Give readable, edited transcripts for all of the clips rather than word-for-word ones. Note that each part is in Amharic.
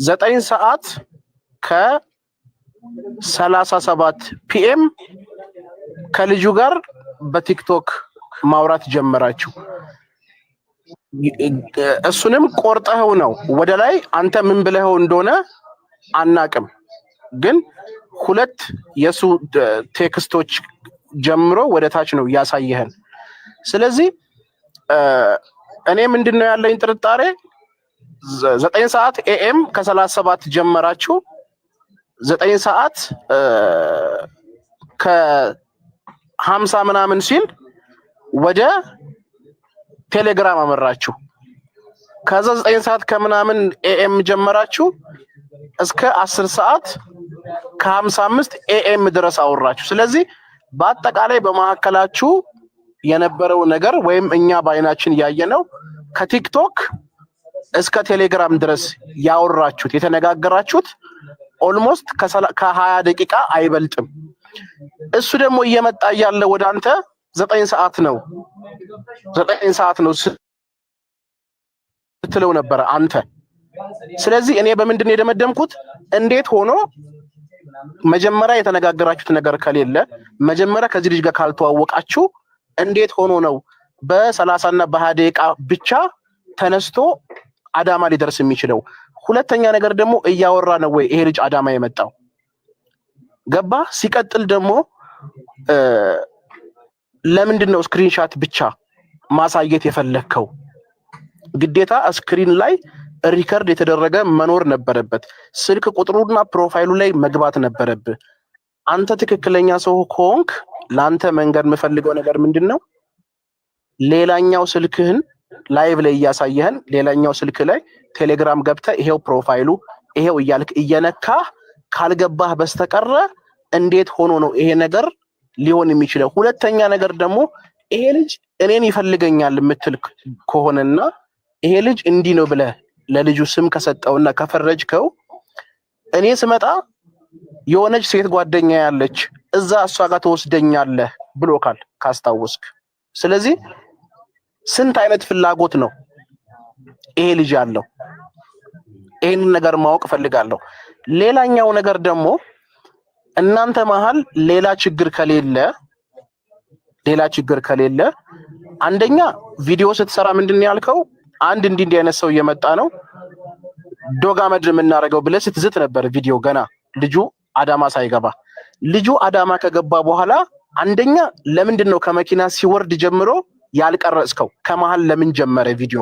9 ሰዓት ከ37 ፒኤም ከልጁ ጋር በቲክቶክ ማውራት ጀመራችሁ። እሱንም ቆርጠኸው ነው ወደ ላይ አንተ ምን ብለኸው እንደሆነ አናቅም፣ ግን ሁለት የሱ ቴክስቶች ጀምሮ ወደ ታች ነው ያሳየህን። ስለዚህ እኔ ምንድነው ያለኝ ጥርጣሬ 9 ሰዓት ኤኤም ከ37 ጀመራችሁ 9 ሰዓት ከ50 ምናምን ሲል ወደ ቴሌግራም አመራችሁ። ከዛ 9 ሰዓት ከምናምን ኤኤም ጀመራችሁ እስከ 10 ሰዓት ከ55 ኤኤም ድረስ አወራችሁ። ስለዚህ በአጠቃላይ በመሐከላችሁ የነበረው ነገር ወይም እኛ በአይናችን ያየነው ከቲክቶክ እስከ ቴሌግራም ድረስ ያወራችሁት የተነጋገራችሁት ኦልሞስት ከ20 ደቂቃ አይበልጥም። እሱ ደግሞ እየመጣ ያለ ወደ አንተ 9 ሰዓት ነው 9 ሰዓት ነው ስትለው ነበር አንተ። ስለዚህ እኔ በምንድን ነው የደመደምኩት? እንዴት ሆኖ መጀመሪያ የተነጋገራችሁት ነገር ከሌለ መጀመሪያ ከዚህ ልጅ ጋር ካልተዋወቃችሁ እንዴት ሆኖ ነው በ30 እና በ20 ደቂቃ ብቻ ተነስቶ አዳማ ሊደርስ የሚችለው? ሁለተኛ ነገር ደግሞ እያወራ ነው ወይ ይሄ ልጅ አዳማ የመጣው? ገባ? ሲቀጥል ደግሞ ለምንድን ነው ስክሪንሻት ብቻ ማሳየት የፈለከው? ግዴታ ስክሪን ላይ ሪከርድ የተደረገ መኖር ነበረበት። ስልክ ቁጥሩና ፕሮፋይሉ ላይ መግባት ነበረብህ። አንተ ትክክለኛ ሰው ከሆንክ ለአንተ መንገድ የምፈልገው ነገር ምንድነው? ሌላኛው ስልክህን ላይቭ ላይ እያሳየህን ሌላኛው ስልክ ላይ ቴሌግራም ገብተህ ይሄው ፕሮፋይሉ ይሄው እያልክ እየነካህ ካልገባህ በስተቀረ እንዴት ሆኖ ነው ይሄ ነገር ሊሆን የሚችለው? ሁለተኛ ነገር ደግሞ ይሄ ልጅ እኔን ይፈልገኛል የምትል ከሆነና ይሄ ልጅ እንዲህ ነው ብለህ ለልጁ ስም ከሰጠውና ከፈረጅከው እኔ ስመጣ የሆነች ሴት ጓደኛ ያለች እዛ እሷ ጋር ተወስደኛለህ ብሎካል ካስታወስክ። ስለዚህ ስንት አይነት ፍላጎት ነው ይሄ ልጅ ያለው? ይሄንን ነገር ማወቅ ፈልጋለሁ። ሌላኛው ነገር ደግሞ እናንተ መሃል ሌላ ችግር ከሌለ አንደኛ ቪዲዮ ስትሰራ ምንድነው ያልከው? አንድ እንዲህ አይነት ሰው እየመጣ ነው ዶጋመድ የምናደርገው ብለህ ስትዝት ነበር ቪዲዮ ገና ልጁ አዳማ ሳይገባ። ልጁ አዳማ ከገባ በኋላ አንደኛ ለምንድን ነው ከመኪና ሲወርድ ጀምሮ ያልቀረጽከው? ከመሃል ለምን ጀመረ ቪዲዮ?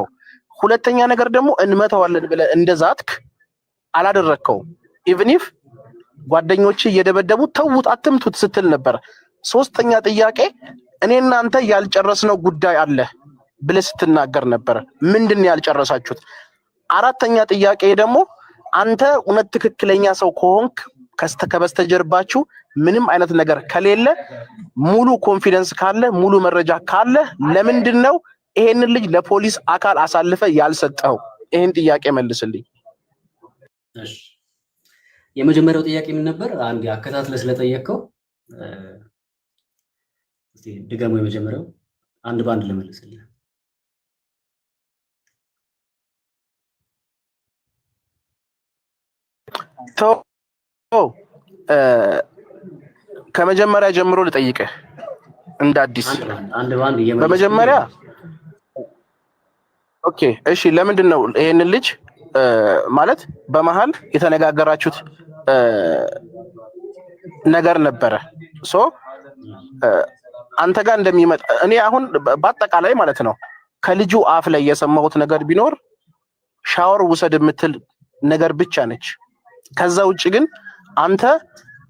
ሁለተኛ ነገር ደግሞ እንመታዋለን ብለህ እንደዛትክ አላደረከውም። ኢቭን ኢፍ ጓደኞች እየደበደቡ ተውት አትምቱት ስትል ነበር። ሶስተኛ ጥያቄ እኔ እናንተ ያልጨረስነው ጉዳይ አለ ብለህ ስትናገር ነበር። ምንድነው ያልጨረሳችሁት? አራተኛ ጥያቄ ደግሞ አንተ እውነት ትክክለኛ ሰው ከሆንክ ከበስተጀርባችሁ ምንም አይነት ነገር ከሌለ ሙሉ ኮንፊደንስ ካለ ሙሉ መረጃ ካለ ለምንድን ነው ይሄንን ልጅ ለፖሊስ አካል አሳልፈ ያልሰጠው? ይሄን ጥያቄ መልስልኝ። እሺ የመጀመሪያው ጥያቄ ምን ነበር? አንድ አከታትለ ስለጠየቀው እስቲ ድገሞ። የመጀመሪያው አንድ ባንድ ለመልስልኝ። ከመጀመሪያ ጀምሮ ልጠይቅህ እንደ አዲስ አንድ ባንድ በመጀመሪያ ኦኬ እሺ፣ ለምንድን ነው ይሄንን ልጅ ማለት በመሃል የተነጋገራችሁት ነገር ነበረ? ሶ አንተ ጋር እንደሚመጣ እኔ አሁን በአጠቃላይ ማለት ነው ከልጁ አፍ ላይ የሰማሁት ነገር ቢኖር ሻወር ውሰድ የምትል ነገር ብቻ ነች። ከዛ ውጭ ግን አንተ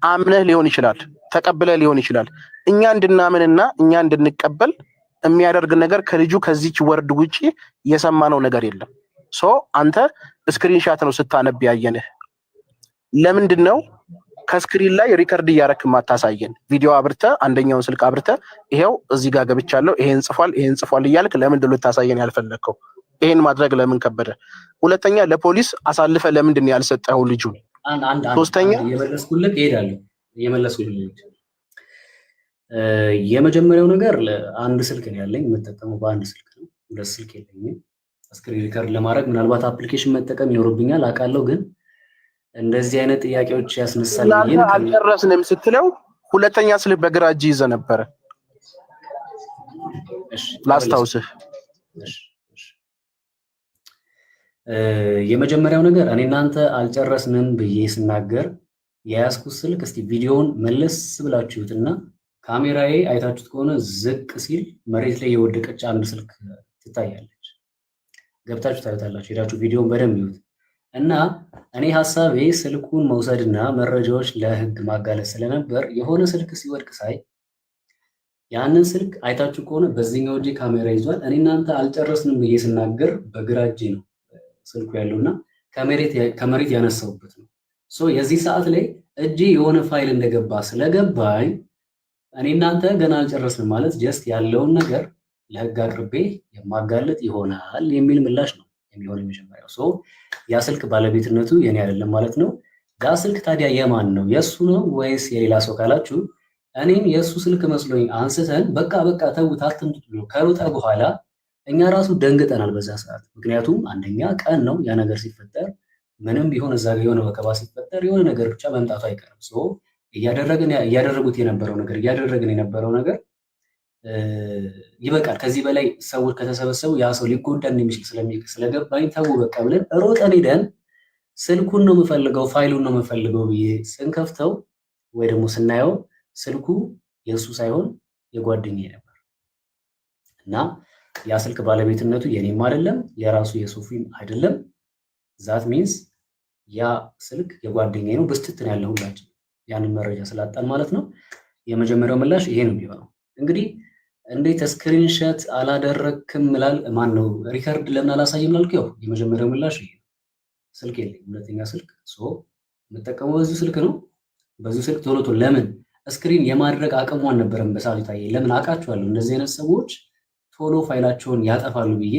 አምነህ ሊሆን ይችላል፣ ተቀብለህ ሊሆን ይችላል። እኛ እንድናምንና እኛ እንድንቀበል የሚያደርግ ነገር ከልጁ ከዚች ወርድ ውጪ የሰማነው ነገር የለም። ሶ አንተ ስክሪንሻት ነው ስታነብ ያየንህ። ለምንድን ነው ከስክሪን ላይ ሪከርድ እያረክ ማታሳየን? ቪዲዮ አብርተህ አንደኛውን ስልክ አብርተህ ይሄው እዚህ ጋር ገብቻለሁ ይሄን ጽፏል እያልክ ለምንድን ነው ልታሳየን ያልፈለግከው? ይሄን ማድረግ ለምን ከበደ? ሁለተኛ ለፖሊስ አሳልፈ ለምንድን ነው ያልሰጠኸው ልጁን? ሶስተኛ የመለስኩልህ እሄዳለሁ የመለስኩልህ የመጀመሪያው ነገር አንድ ስልክ ነው ያለኝ፣ የምጠቀመው በአንድ ስልክ ነው። ሁለት ስልክ የለኝም። ስክሪን ሪከርድ ለማድረግ ምናልባት አፕሊኬሽን መጠቀም ይኖርብኛል አውቃለሁ፣ ግን እንደዚህ አይነት ጥያቄዎች ያስነሳል ብዬ አልጨረስንም ስትለው ሁለተኛ ስልክ በግራ እጅ ይዘህ ነበረ። ላስታውስህ። የመጀመሪያው ነገር እኔ እናንተ አልጨረስንም ብዬ ስናገር የያዝኩት ስልክ እስቲ ቪዲዮውን መለስ ብላችሁትና ካሜራዬ አይታችሁት ከሆነ ዝቅ ሲል መሬት ላይ የወደቀች አንድ ስልክ ትታያለች። ገብታችሁ ታዩታላችሁ። ሄዳችሁ ቪዲዮውን በደንብ ይዩት እና እኔ ሐሳቤ ስልኩን መውሰድና መረጃዎች ለህግ ማጋለጥ ስለነበር የሆነ ስልክ ሲወድቅ ሳይ ያንን ስልክ አይታችሁ ከሆነ በዚህኛው እጄ ካሜራ ይዟል። እኔ እናንተ አልጨረስንም ብዬ ስናገር በግራ እጄ ነው ስልኩ ያለውና ከመሬት ያነሳውበት ነው። የዚህ ሰዓት ላይ እጄ የሆነ ፋይል እንደገባ ስለገባኝ እኔ እናንተ ገና አልጨረስንም ማለት ጀስት ያለውን ነገር ለህግ አቅርቤ የማጋለጥ ይሆናል የሚል ምላሽ ነው የሚሆን የመጀመሪያው። ያ ስልክ ባለቤትነቱ የኔ አይደለም ማለት ነው። ያ ስልክ ታዲያ የማን ነው? የሱ ነው ወይስ የሌላ ሰው ካላችሁ እኔም የሱ ስልክ መስሎኝ አንስተን በቃ ተውት አትምጡት ብሎ ከሮጠ በኋላ እኛ ራሱ ደንግጠናል በዛ ሰዓት። ምክንያቱም አንደኛ ቀን ነው ያ ነገር ሲፈጠር፣ ምንም ቢሆን እዛ ጋር የሆነ ወከባ ሲፈጠር የሆነ ነገር ብቻ መምጣቱ አይቀርም። እያደረጉት እያደረግን የነበረው ነገር ይበቃል። ከዚህ በላይ ሰዎች ከተሰበሰቡ ያ ሰው ሊጎዳ እንደሚችል ስለገባኝ ተው በቃ ብለን ሮጠን ሄደን ስልኩን ነው የምፈልገው ፋይሉን ነው የምፈልገው ብዬ ስንከፍተው ወይ ደግሞ ስናየው ስልኩ የእሱ ሳይሆን የጓደኛዬ ነበር እና ያ ስልክ ባለቤትነቱ የኔም አይደለም የራሱ የሶፊም አይደለም። ዛት ሚንስ ያ ስልክ የጓደኛዬ ነው። በስትትን ያለ ሁላችን ያንን መረጃ ስላጣን ማለት ነው። የመጀመሪያው ምላሽ ይሄ ነው የሚሆነው። እንግዲህ እንዴት ስክሪንሾት አላደረክም ላል ማን ነው ሪከርድ ለምን አላሳይም ላልከው የመጀመሪያው ምላሽ ይሄ ነው። ስልክ የለኝም፣ ሁለተኛ ስልክ የምጠቀመው በዚሁ ስልክ ነው። በዚሁ ስልክ ቶሎ ለምን ስክሪን የማድረግ አቅሟን ነበረን በሳሉ ታየ። ለምን አውቃቸዋለሁ እንደዚህ አይነት ሰዎች ቶሎ ፋይላቸውን ያጠፋሉ ብዬ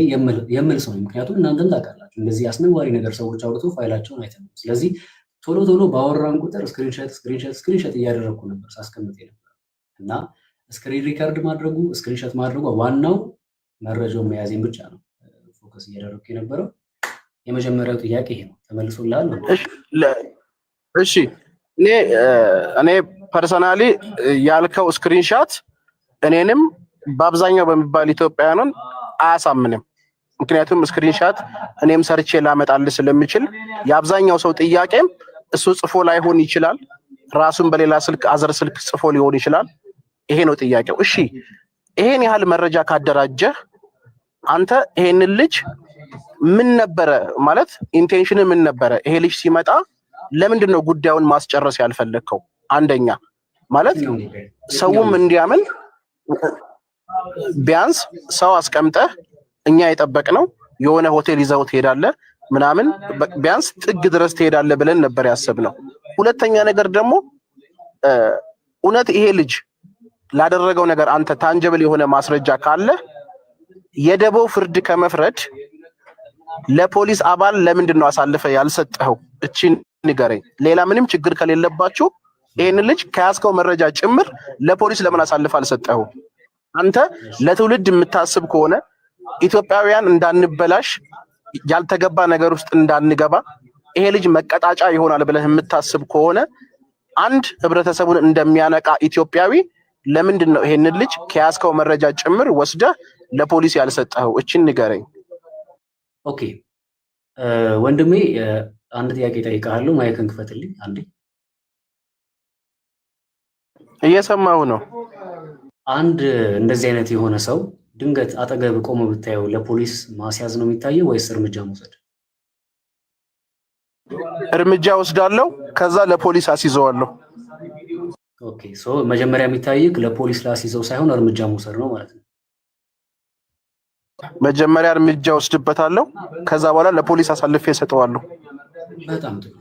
የምል ሰው። ምክንያቱም እናንተም ታውቃላችሁ እንደዚህ አስነዋሪ ነገር ሰዎች አውጥቶ ፋይላቸውን አይተናል። ስለዚህ ቶሎ ባወራን ቁጥር ስክሪንሾት እያደረግኩ ነበር ሳስቀምጥ ነበር እና ስክሪን ሪከርድ ማድረጉ ስክሪንሾት ማድረጉ ዋናው መረጃውን መያዜን ብቻ ነው ፎከስ እያደረግኩ የነበረው። የመጀመሪያው ጥያቄ ይሄ ነው። ተመልሶልሃል? እሺ እኔ ፐርሰናሊ ያልከው ስክሪንሾት እኔንም በአብዛኛው በሚባል ኢትዮጵያውያንን አያሳምንም። ምክንያቱም ስክሪንሾት እኔም ሰርቼ ላመጣልህ ስለምችል የአብዛኛው ሰው ጥያቄም እሱ ጽፎ ላይሆን ይችላል፣ ራሱን በሌላ ስልክ አዘር ስልክ ጽፎ ሊሆን ይችላል። ይሄ ነው ጥያቄው። እሺ ይሄን ያህል መረጃ ካደራጀህ አንተ ይሄንን ልጅ ምን ነበረ ማለት ኢንቴንሽን ምን ነበረ? ይሄ ልጅ ሲመጣ ለምንድን ነው ጉዳዩን ማስጨረስ ያልፈለግከው? አንደኛ ማለት ሰውም እንዲያምን ቢያንስ ሰው አስቀምጠህ እኛ የጠበቅነው የሆነ ሆቴል ይዘው ትሄዳለህ ምናምን ቢያንስ ጥግ ድረስ ትሄዳለህ ብለን ነበር ያሰብነው። ሁለተኛ ነገር ደግሞ እውነት ይሄ ልጅ ላደረገው ነገር አንተ ታንጀብል የሆነ ማስረጃ ካለ የደቦ ፍርድ ከመፍረድ ለፖሊስ አባል ለምንድን ነው አሳልፈ ያልሰጠኸው? እቺን ንገረኝ። ሌላ ምንም ችግር ከሌለባችሁ ይሄን ልጅ ከያዝከው መረጃ ጭምር ለፖሊስ ለምን አሳልፈ አልሰጠኸው? አንተ ለትውልድ የምታስብ ከሆነ ኢትዮጵያውያን እንዳንበላሽ ያልተገባ ነገር ውስጥ እንዳንገባ ይሄ ልጅ መቀጣጫ ይሆናል ብለህ የምታስብ ከሆነ አንድ ህብረተሰቡን እንደሚያነቃ ኢትዮጵያዊ ለምንድን ነው ይሄንን ልጅ ከያዝከው መረጃ ጭምር ወስደህ ለፖሊስ ያልሰጠኸው? እቺን ንገረኝ። ኦኬ ወንድሜ አንድ ጥያቄ ጠይቃለሁ። ማይክን ክፈትልኝ አንዴ። እየሰማሁ ነው። አንድ እንደዚህ አይነት የሆነ ሰው ድንገት አጠገብ ቆሞ ብታየው ለፖሊስ ማስያዝ ነው የሚታየው ወይስ እርምጃ መውሰድ? እርምጃ ወስዳለሁ፣ ከዛ ለፖሊስ አስይዘዋለሁ። ኦኬ መጀመሪያ የሚታይክ ለፖሊስ ላስይዘው ሳይሆን እርምጃ መውሰድ ነው ማለት ነው። መጀመሪያ እርምጃ ወስድበታለሁ፣ ከዛ በኋላ ለፖሊስ አሳልፌ እሰጠዋለሁ። በጣም ጥሩ።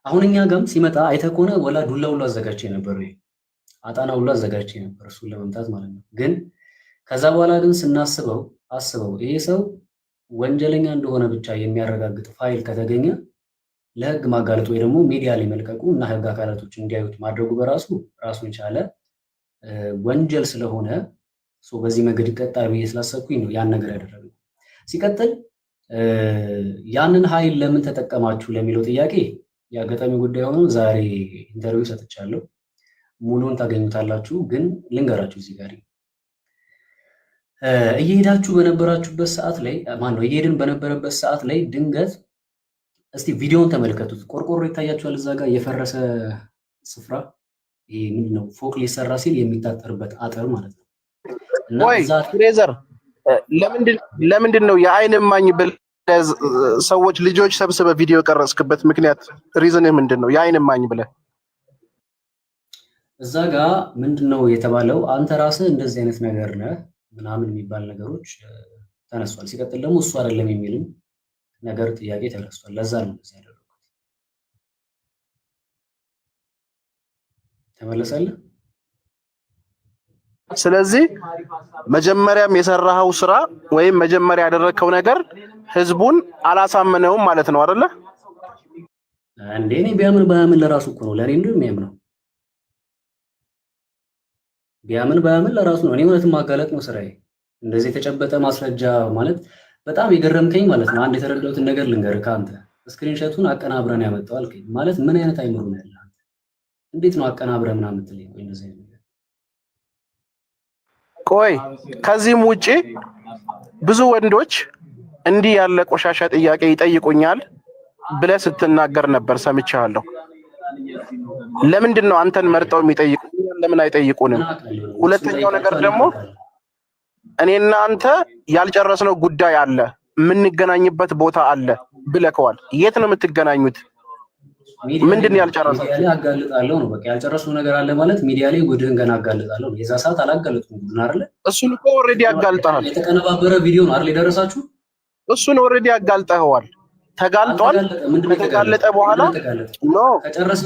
አሁን እኛ ጋርም ሲመጣ አይተህ ከሆነ ወላ ዱላ ሁሉ አዘጋጅቼ ነበር፣ አጣና ሁሉ አዘጋጅቼ ነበር እሱን ለመምታት ማለት ነው። ግን ከዛ በኋላ ግን አስበው ይሄ ሰው ወንጀለኛ እንደሆነ ብቻ የሚያረጋግጥ ፋይል ከተገኘ ለህግ ማጋለጥ ወይ ደግሞ ሚዲያ ላይ መልቀቁ እና ህግ አካላቶች እንዲያዩት ማድረጉ በራሱ ራሱን የቻለ ወንጀል ስለሆነ በዚህ መንገድ ይቀጣል ብዬ ስላሰብኩኝ ነው ያን ነገር ያደረገው። ሲቀጥል ያንን ኃይል ለምን ተጠቀማችሁ ለሚለው ጥያቄ የአጋጣሚ ጉዳይ ሆኖ ዛሬ ኢንተርቪው ሰጥቻለሁ። ሙሉን ታገኙታላችሁ። ግን ልንገራችሁ እዚህ ጋር እየሄዳችሁ በነበራችሁበት ሰዓት ላይ እየሄድን በነበረበት ሰዓት ላይ ድንገት እስቲ ቪዲዮውን ተመልከቱት። ቆርቆሮ ይታያችኋል እዛ ጋር የፈረሰ ስፍራ፣ ይሄ ምንድነው ፎቅ ሊሰራ ሲል የሚታጠርበት አጥር ማለት ነው። እና ፍሬዘር ለምንድን ነው የአይን እማኝ ብለህ ሰዎች ልጆች ሰብስበህ ቪዲዮ ቀረጽክበት ምክንያት ሪዝን ምንድን ነው? የአይን እማኝ ብለህ እዛ ጋር ምንድነው የተባለው? አንተ ራስህ እንደዚህ አይነት ነገር ነህ ምናምን የሚባል ነገሮች ተነስቷል። ሲቀጥል ደግሞ እሱ አይደለም የሚልም ነገር ጥያቄ ተነስቷል። ለዛ ነው እንደዚህ ያደረኩት። ተመለሰልህ። ስለዚህ መጀመሪያም የሰራኸው ስራ ወይም መጀመሪያ ያደረከው ነገር ህዝቡን አላሳመነውም ማለት ነው አይደለ? እንዴ እኔ ቢያምን ባያምን ለራሱ እኮ ነው። ለኔ እንደው የሚያምነው ቢያምን ባያምን ለራሱ ነው። እኔ እውነትን ማጋለጥ ነው ስራዬ። እንደዚህ የተጨበጠ ማስረጃ ማለት በጣም የገረምከኝ ማለት ነው። አንድ የተረዳሁትን ነገር ልንገርህ። ከአንተ ስክሪንሾቱን አቀናብረን ያመጣው አልከኝ ማለት ምን አይነት አይምሮ ነው ያለህ አንተ? እንዴት ነው አቀናብረህ ምናምን የምትለኝ? ቆይ እንደዚህ አይነት ነገር ቆይ ከዚህም ውጪ ብዙ ወንዶች እንዲህ ያለ ቆሻሻ ጥያቄ ይጠይቁኛል ብለህ ስትናገር ነበር ሰምቻለሁ። ለምንድን ነው አንተን መርጠው የሚጠይቁ? ለምን አይጠይቁንም? ሁለተኛው ነገር ደግሞ እኔና አንተ ያልጨረስነው ጉዳይ አለ፣ የምንገናኝበት ቦታ አለ ብለከዋል። የት ነው የምትገናኙት? ምንድን ነው ያልጨረስነው? ሚዲያ ላይ አጋልጣለሁ ነው በቃ። ያልጨረስነው ነገር አለ ማለት ሚዲያ ላይ ጉድህን ገና አጋልጣለሁ ነው። የዛ ሰዓት አላጋለጥኩም ጉድህን አይደለ? እሱን እኮ ኦልሬዲ አጋልጠሃል። የተቀነባበረ ቪዲዮ ነው አይደል የደረሳችሁ? እሱን ኦልሬዲ አጋልጠኸዋል። ተጋልጧል። ከተጋለጠ በኋላ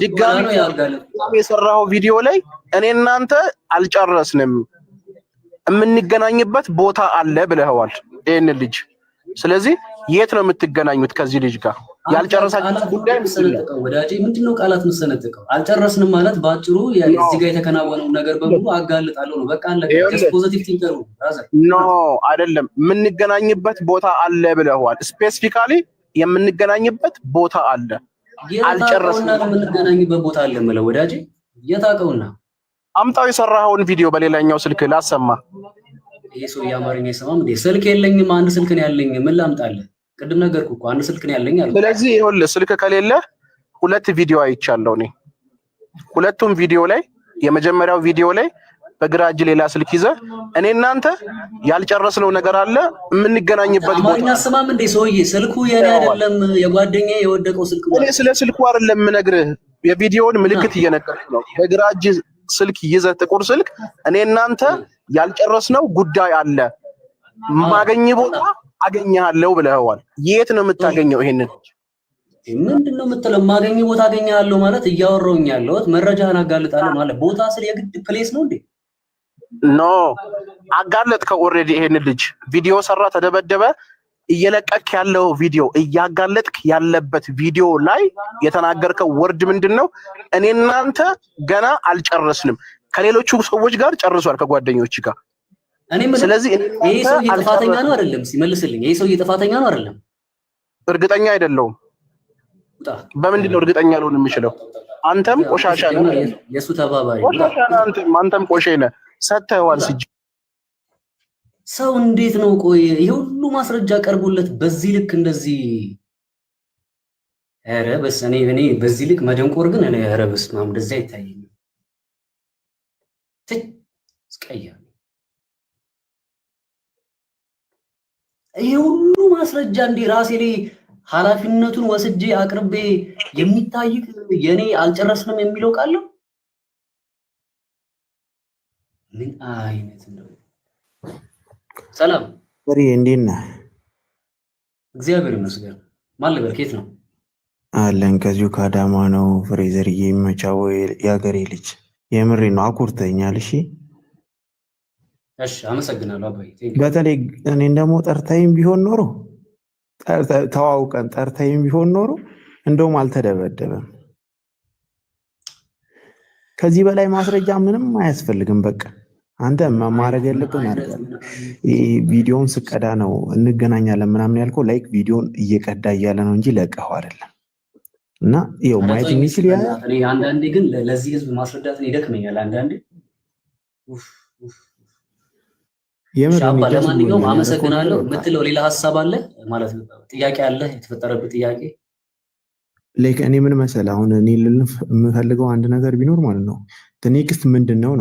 ድጋሚ የሰራኸው ቪዲዮ ላይ እኔ እናንተ አልጨረስንም የምንገናኝበት ቦታ አለ ብለኸዋል ይሄን ልጅ። ስለዚህ የት ነው የምትገናኙት ከዚህ ልጅ ጋር? ያልጨረሳችሁት ጉዳይ ወዳጄ ምንድነው ቃላት መሰነጥቀው? አልጨረስንም ማለት ባጭሩ እዚህ ጋር የተከናወነው ነገር በሙሉ አጋልጣለሁ ነው በቃ አለ። ፖዚቲቭ ቲንከር ኖ አይደለም፣ የምንገናኝበት ቦታ አለ ብለኸዋል። ስፔሲፊካሊ የምንገናኝበት ቦታ አለ። አልጨረስንም የምንገናኝበት ቦታ አለ ማለት ወዳጄ የታውቀውና አምጣው የሰራኸውን ቪዲዮ በሌላኛው ስልክ ላሰማ። ይሄ ሰው የአማርኛ ይሰማም እንዴ? ስልክ የለኝም፣ አንድ ስልክ ነው ያለኝ። ምን ላምጣልህ? ቅድም ነገርኩህ እኮ አንድ ስልክ ነው ያለኝ አለ። ስለዚህ ይኸውልህ ስልክ ከሌለ ሁለት ቪዲዮ አይቻለሁ እኔ። ሁለቱም ቪዲዮ ላይ የመጀመሪያው ቪዲዮ ላይ በግራ እጅ ሌላ ስልክ ይዘህ እኔ እናንተ ያልጨረስነው ነገር አለ የምንገናኝበት ቦታ። አማርኛ አሰማም እንዴ ሰውዬ? ስልኩ የኔ አይደለም የጓደኛዬ የወደቀው ስልክ ነው። እኔ ስለ ስልኩ አይደለም የምነግርህ፣ የቪዲዮውን ምልክት እየነገርኩህ ነው። በግራ እጅ ስልክ ይዘህ ጥቁር ስልክ እኔ እናንተ ያልጨረስነው ጉዳይ አለ ማገኝ ቦታ አገኘሃለሁ ብለኸዋል። የት ነው የምታገኘው? ይሄንን ምንድነው የምትለው? ማገኝ ቦታ አገኘሃለሁ ማለት እያወራሁኝ ያለሁት መረጃህን አጋልጣለሁ ማለት ቦታ ስለ የግድ ፕሌስ ነው እንዴ? ኖ አጋለጥከው ኦልሬዲ። ይሄንን ልጅ ቪዲዮ ሰራ፣ ተደበደበ። እየለቀክ ያለው ቪዲዮ እያጋለጥክ ያለበት ቪዲዮ ላይ የተናገርከው ወርድ ምንድነው? እኔ እናንተ ገና አልጨረስንም፣ ከሌሎቹ ሰዎች ጋር ጨርሷል፣ ከጓደኞች ጋር። ስለዚህ ይሄ ሰው ጥፋተኛ ነው አይደለም? ሲመልስልኝ ይሄ ሰው ጥፋተኛ ነው አይደለም? እርግጠኛ አይደለሁም። በምንድን ነው እርግጠኛ ልሆን የምችለው? አንተም ቆሻሻ ነህ፣ የሱ ተባባሪ ቆሻሻ ነህ። አንተም ቆሼ ነህ። ሰጥተኸዋል። ሰው እንዴት ነው ቆይ ይሄ ሁሉ ማስረጃ ቀርቦለት በዚህ ልክ እንደዚህ? ኧረ በስመ አብ። እኔ በዚህ ልክ መደንቆር ግን እኔ ኧረ በስመ አብ እንደዚህ አይታየኝም። ስቀያ ይሄ ሁሉ ማስረጃ እንዴ ራሴ ላይ ኃላፊነቱን ወስጄ አቅርቤ የሚታይ የኔ አልጨረስንም የሚለው ቃል ነው። ምን አይነት ነው? ሰላም ወሪ እንዴት ነህ? እግዚአብሔር ይመስገን። ማን ልበል? ከየት ነው? አለን ከዚሁ ከአዳማ ነው። ፍሬዘርዬ ይመቻው የሀገሬ ልጅ። የምሬ ነው። አኩርተኛል። እሺ እሺ፣ አመሰግናለሁ አባዬ። በተለይ እኔን ደግሞ ጠርታይም ቢሆን ኖሮ ተዋውቀን ጠርታይም ቢሆን ኖሮ እንደውም አልተደበደበም። ከዚህ በላይ ማስረጃ ምንም አያስፈልግም። በቃ አንተ ማድረግ ያለብን አድርጋለሁ። ቪዲዮውን ስቀዳ ነው እንገናኛለን ምናምን ያልከው። ላይክ ቪዲዮውን እየቀዳ እያለ ነው እንጂ ለቀኸው አይደለም። እና ይኸው ማየት የሚችል ያ እኔ አንዳንዴ ግን ለዚህ ህዝብ ማስረዳት ይደክመኛል አንዳንዴ። ሻባ ለማንኛውም አመሰግናለሁ። የምትለው ሌላ ሀሳብ አለ ማለት ነው? ጥያቄ አለ? የተፈጠረበት ጥያቄ ላይክ እኔ ምን መሰለህ አሁን እኔ የምፈልገው አንድ ነገር ቢኖር ማለት ነው ኔክስት ምንድን ነው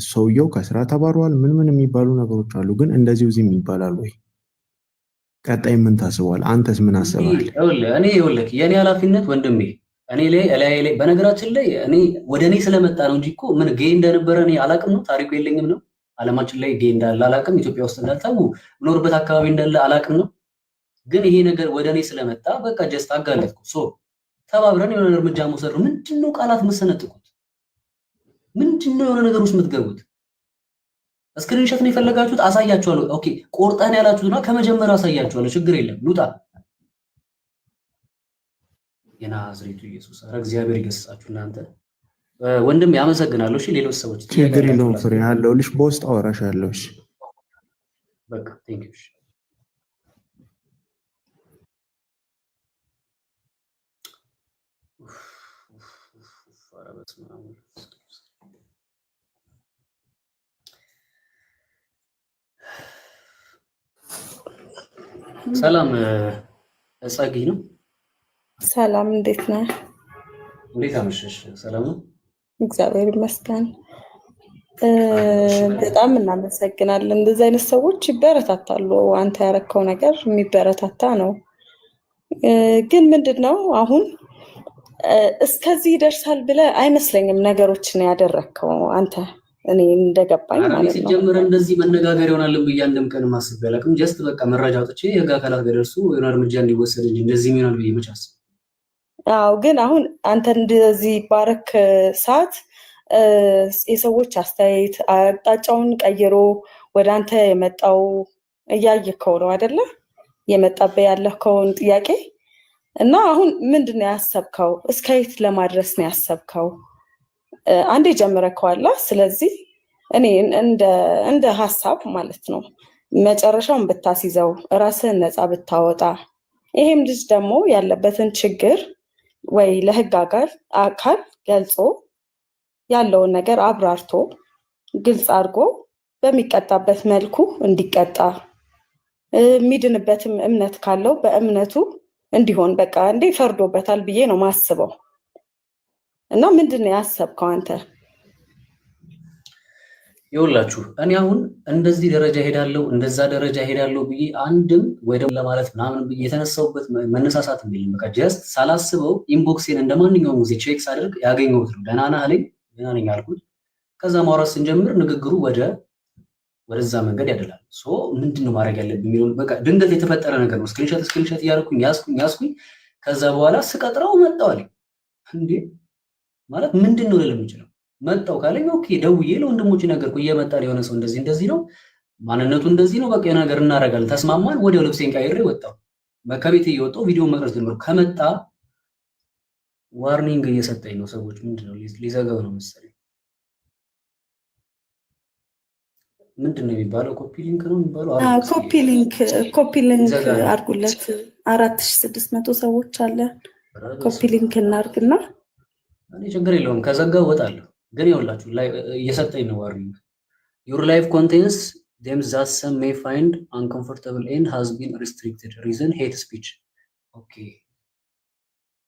ሰውየው ከስራ ተባሯል ምን የሚባሉ ነገሮች አሉ። ግን እንደዚሁ እዚህም ይባላል ወይ? ቀጣይ ምን ታስበዋል? አንተስ ምን አስበሃል? እኔ ይኸውልህ የኔ ኃላፊነት ወንድሜ እኔ ላይ በነገራችን ላይ እኔ ወደ እኔ ስለመጣ ነው እንጂ እኮ ምን ጌ እንደነበረ እኔ አላቅም ነው፣ ታሪኩ የለኝም ነው። ዓለማችን ላይ ጌ እንዳለ አላቅም፣ ኢትዮጵያ ውስጥ እንዳልታው ኖርበት አካባቢ እንዳለ አላቅም ነው። ግን ይሄ ነገር ወደ እኔ ስለመጣ በቃ ጀስት አጋለጥኩ። ሶ ተባብረን የሆነ እርምጃ መውሰድ ነው። ምንድነው ቃላት መሰነጥቁት? ምንድነው የሆነ ነገር ውስጥ የምትገቡት? ስክሪንሾት ነው የፈለጋችሁት? አሳያችኋለሁ። ኦኬ ቆርጠን ያላችሁና ከመጀመሪያው አሳያችኋለሁ። ችግር የለም ሉጣ። የናዝሬቱ ኢየሱስ ኧረ እግዚአብሔር ይገስጻችሁ እናንተ። ወንድም ያመሰግናለሁ። እሺ ሌሎች ሰዎች ችግር የለውም ፍሬ አለሁልሽ፣ በውስጥ አወራሻለሁ። እሺ በቃ ቴንክ ዩ። ሰላም ጸጊ ነው። ሰላም እንዴት ነህ? እንዴት አመሸሽ? ሰላም ነው እግዚአብሔር ይመስገን። በጣም እናመሰግናለን። እንደዚህ አይነት ሰዎች ይበረታታሉ። አንተ ያረከው ነገር የሚበረታታ ነው። ግን ምንድነው አሁን እስከዚህ ይደርሳል ብለህ አይመስለኝም ነገሮችን ያደረከው አንተ። እኔ እንደገባኝ ማለት ነው ሲጀምር እንደዚህ መነጋገር ይሆናል ብዬ አንድም ቀን ማስብ ያላቅም። ጀስት በቃ መረጃ አውጥቼ የህግ አካላት ጋር ደርሶ የሆነ እርምጃ እንዲወሰድ እንጂ እንደዚህ ይሆናል ብዬ መች አስብ። አዎ ግን አሁን አንተ እንደዚህ ባረክ ሰዓት የሰዎች አስተያየት አቅጣጫውን ቀይሮ ወደ አንተ የመጣው እያየከው ነው አይደለ? የመጣበ ያለከውን ጥያቄ እና አሁን ምንድነው ያሰብከው? እስከ የት ለማድረስ ነው ያሰብከው? አንዴ ጀምረከዋል። ስለዚህ እኔ እንደ ሀሳብ ማለት ነው መጨረሻውን ብታስይዘው ራስህን ነፃ ብታወጣ፣ ይሄም ልጅ ደግሞ ያለበትን ችግር ወይ ለህግ አካል ገልጾ ያለውን ነገር አብራርቶ ግልጽ አድርጎ በሚቀጣበት መልኩ እንዲቀጣ፣ የሚድንበትም እምነት ካለው በእምነቱ እንዲሆን በቃ እንዴ ፈርዶበታል ብዬ ነው ማስበው። እና ምንድነው ያሰብከው አንተ? ይኸውላችሁ እኔ አሁን እንደዚህ ደረጃ ሄዳለሁ እንደዛ ደረጃ ሄዳለሁ ብዬ አንድም ወይ ደግሞ ለማለት ምናምን ብዬ የተነሳውበት መነሳሳት የሚል በቃ ጀስት ሳላስበው ኢንቦክሴን እንደማንኛውም ጊዜ ቼክ ሳደርግ ያገኘሁት ነው። ደህና ነህ አለኝ፣ ደህና ነኝ አልኩት። ከዛ ማውራት ስንጀምር ንግግሩ ወደዛ መንገድ ያደላል። ሶ ምንድነው ማድረግ ያለብኝ የሚለው በቃ ድንገት የተፈጠረ ነገር ነው። ስክሪንሾት እያደረኩኝ ያስኩኝ። ከዛ በኋላ ስቀጥረው መጣው አለኝ። እንዴ ማለት ምንድነው ልል የምችለው? መጣው ካለኝ ኦኬ ደውዬ ለወንድሞቼ ነገርኩ። እየመጣ የሆነ ሰው እንደዚህ ነው ማንነቱ እንደዚህ ነው፣ በቃ ነገር እናደርጋለን። ተስማማን። ወዲያው ልብሴን ቀይሬ ወጣው። ከቤት እየወጣው ቪዲዮ መቅረጽ ጀመርኩ። ከመጣ ዋርኒንግ እየሰጠኝ ነው። ሰዎች ምንድነው ሊዘጋው ነው መሰለኝ። ምንድነው የሚባለው? ኮፒ ሊንክ ነው የሚባለው። ኮፒ ሊንክ አድርጉለት። 4600 ሰዎች አለ። ኮፒ ሊንክ እናርግና እኔ ችግር የለውም ከዘጋው እወጣለሁ። ግን ይኸውላችሁ እየሰጠኝ ነው ዋርኒንግ። your life contains them that some may find uncomfortable and has been restricted reason hate speech ኦኬ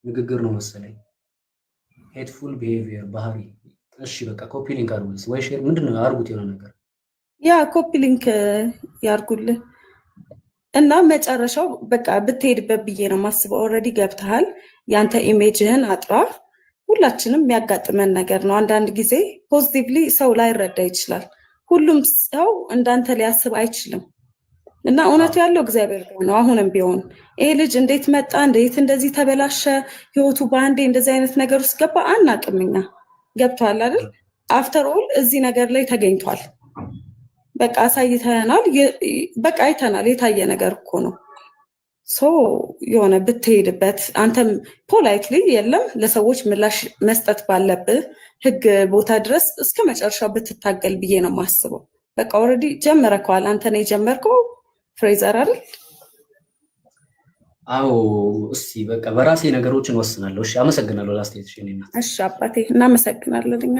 ንግግር ነው መሰለኝ። hateful behavior ባህሪ። እሺ በቃ ኮፒ ሊንክ አድርጉት ወይ ሼር ምንድነው አድርጉት የሆነ ነገር ያ ኮፒ ሊንክ ያርጉልህ እና መጨረሻው በቃ ብትሄድበት ብዬ ነው ማስበው። ኦልሬዲ ገብተሃል። ያንተ ኢሜጅህን አጥራ። ሁላችንም የሚያጋጥመን ነገር ነው። አንዳንድ ጊዜ ፖዚቲቭሊ ሰው ላይረዳ ይችላል። ሁሉም ሰው እንዳንተ ሊያስብ አይችልም። እና እውነቱ ያለው እግዚአብሔር ጋር ነው። አሁንም ቢሆን ይሄ ልጅ እንዴት መጣ፣ እንዴት እንደዚህ ተበላሸ፣ ህይወቱ በአንዴ እንደዚህ አይነት ነገር ውስጥ ገባ አናውቅም። እኛ ገብቷል አይደል? አፍተር ኦል እዚህ ነገር ላይ ተገኝቷል። በቃ አሳይተናል። በቃ አይተናል። የታየ ነገር እኮ ነው። ሶ የሆነ ብትሄድበት አንተም ፖላይትሊ የለም ለሰዎች ምላሽ መስጠት ባለብህ ህግ ቦታ ድረስ እስከ መጨረሻው ብትታገል ብዬ ነው የማስበው። በቃ ኦልሬዲ ጀመረከዋል። አንተ ነው የጀመርከው ፍሬዘር አይደል? አዎ እስቲ በቃ በራሴ ነገሮችን ወስናለሁ። እሺ አመሰግናለሁ ላስተያየትሽ። እሺ አባቴ እናመሰግናለን እኛ